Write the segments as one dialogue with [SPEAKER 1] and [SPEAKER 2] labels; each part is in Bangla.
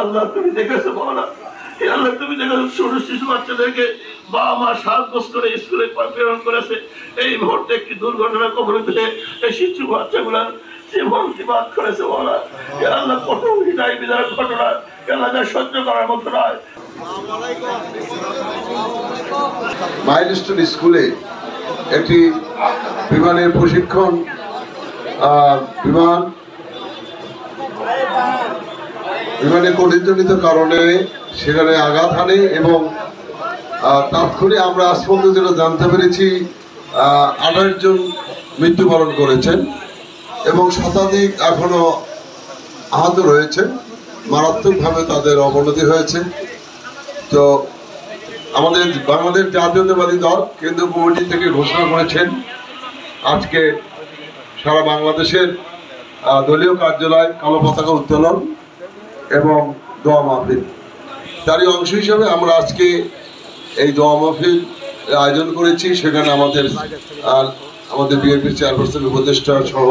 [SPEAKER 1] আল্লাহ তুমি দেখেছো বলা, আল্লাহ তুমি দেখেছো ছোট শিশু বাচ্চাদেরকে বাবা মা 7 বছর করে স্কুলে প্রেরণ করেছে। এই মুহূর্তে একটি দুর্ঘটনা কবলিত হয়ে এই শিশু বাচ্চাগুলা জীবন বাদ করেছে বলা। আল্লাহ কত হৃদয় বিদারক ঘটনা, আল্লাহ যা সহ্য করার মতো নয়।
[SPEAKER 2] মাইলস্টোন স্কুলে একটি বিমানের প্রশিক্ষণ বিমানে কঠিনজনিত কারণে সেখানে আঘাত হানে এবং তাৎক্ষণিক আমরা আজ পর্যন্ত যেটা জানতে পেরেছি 28 জন মৃত্যুবরণ করেছেন এবং শতাধিক এখনো আহত রয়েছেন, মারাত্মকভাবে তাদের অবনতি হয়েছে। তো আমাদের বাংলাদেশ জাতীয়তাবাদী দল কেন্দ্রীয় কমিটি থেকে ঘোষণা করেছেন আজকে সারা বাংলাদেশের দলীয় কার্যালয় কালো পতাকা উত্তোলন এবং দোয়া মাহফিল। তারই অংশ হিসাবে আমরা আজকে এই দোয়া মাহফিল আয়োজন করেছি। সেখানে আমাদের বিএনপির চেয়ারপারসন উপদেষ্টা সহ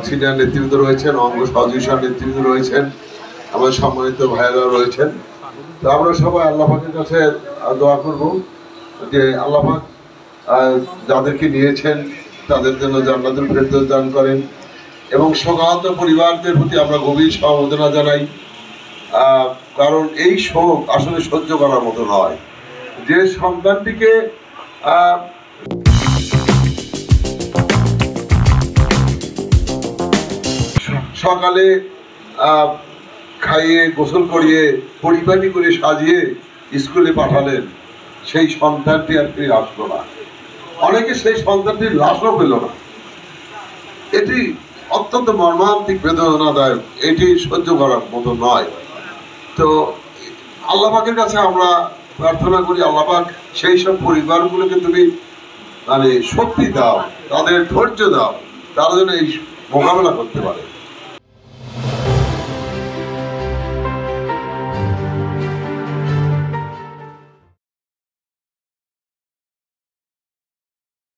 [SPEAKER 2] সিনিয়র নেতৃবৃন্দ রয়েছেন, অঙ্গ সহযোগী নেতৃবৃন্দ রয়েছেন, আমাদের সম্মানিত ভাইয়েরা রয়েছেন। তো আমরা সবাই আল্লাহ পাকের কাছে দোয়া করব যে আল্লাহ পাক যাদেরকে নিয়েছেন তাদের জন্য জান্নাতুল ফেরদৌস দান করেন এবং শোকাহত পরিবারদের প্রতি আমরা গভীর সমবেদনা জানাই। কারণ এই শোক আসলে সহ্য করার মতো নয়। যে সন্তানটিকে সকালে খাইয়ে গোসল করিয়ে পরিপাটি করে সাজিয়ে স্কুলে পাঠালেন, সেই সন্তানটি আর ফিরে আসলো না। অনেকে সেই সন্তানটির লাশও পেল না। এটি অত্যন্ত মর্মান্তিক বেদনাদায়ক, এটি সহ্য করার মতো নয়। তো আল্লাহ পাকের কাছে আমরা প্রার্থনা করি, আল্লাহ পাক সেই সব পরিবারগুলোকে তুমি শক্তি দাও, তাদের ধৈর্য দাও, তারা যেন এই মোকাবেলা করতে পারে।